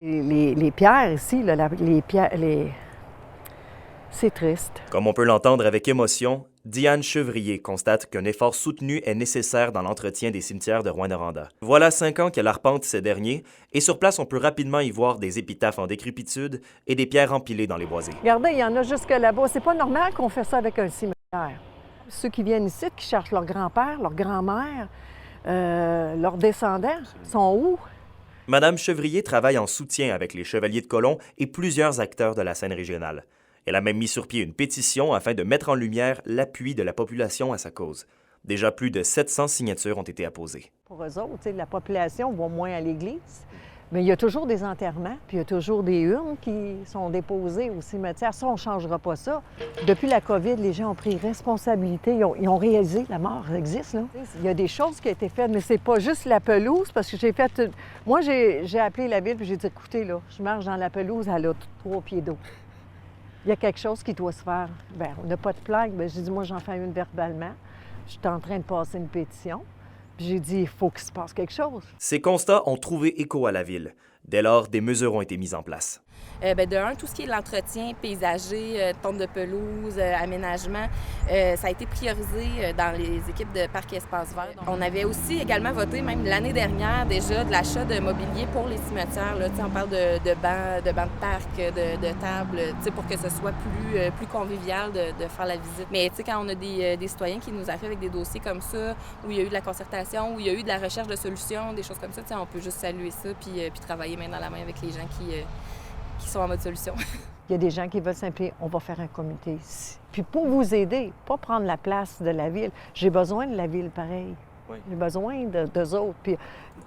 Les pierres ici, là, c'est triste. Comme on peut l'entendre avec émotion, Diane Chevrier constate qu'un effort soutenu est nécessaire dans l'entretien des cimetières de Rouyn-Noranda. Voilà 5 ans qu'elle arpente ces derniers, et sur place, on peut rapidement y voir des épitaphes en décrépitude et des pierres empilées dans les boisés. Regardez, il y en a jusque là-bas. C'est pas normal qu'on fait ça avec un cimetière. Ceux qui viennent ici, qui cherchent leur grand-père, leur grand-mère, leurs descendants, sont où? Madame Chevrier travaille en soutien avec les Chevaliers de Colomb et plusieurs acteurs de la scène régionale. Elle a même mis sur pied une pétition afin de mettre en lumière l'appui de la population à sa cause. Déjà plus de 700 signatures ont été apposées. Pour eux autres, la population va moins à l'église, mais il y a toujours des enterrements, puis il y a toujours des urnes qui sont déposées au cimetière. Ça, on ne changera pas ça. Depuis la COVID, les gens ont pris responsabilité. Ils ont réalisé que la mort existe, là. Il y a des choses qui ont été faites, mais c'est pas juste la pelouse, parce que j'ai fait... Moi, j'ai appelé la ville, puis j'ai dit, écoutez, là, je marche dans la pelouse, elle a 3 pieds d'eau. Il y a quelque chose qui doit se faire. Bien, on n'a pas de plaque. Bien, j'ai dit, moi, j'en fais une verbalement. Je suis en train de passer une pétition. Puis j'ai dit, il faut qu'il se passe quelque chose. Ces constats ont trouvé écho à la ville. Dès lors, des mesures ont été mises en place. De un, tout ce qui est l'entretien paysager, tonte de pelouse, aménagement, ça a été priorisé dans les équipes de parc et espaces verts. On avait aussi également voté, même l'année dernière déjà, de l'achat de mobilier pour les cimetières. Là. On parle de bancs de parc, de tables, pour que ce soit plus convivial de faire la visite. Mais quand on a des citoyens qui nous arrivent avec des dossiers comme ça, où il y a eu de la concertation, où il y a eu de la recherche de solutions, des choses comme ça, on peut juste saluer ça puis travailler main dans la main avec les gens qui sont en mode solution. Il y a des gens qui veulent s'impliquer. On va faire un comité ici. Puis pour vous aider, pas prendre la place de la ville. J'ai besoin de la ville pareil. Oui. J'ai besoin d'eux autres. Puis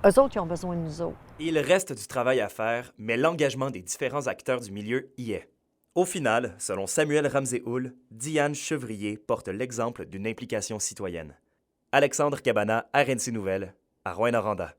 eux autres, ils ont besoin de nous autres. Il reste du travail à faire, mais l'engagement des différents acteurs du milieu y est. Au final, selon Samuel Ramsey-Houle, Diane Chevrier porte l'exemple d'une implication citoyenne. Alexandre Cabana, RNC Nouvelles, à Rouyn-Noranda.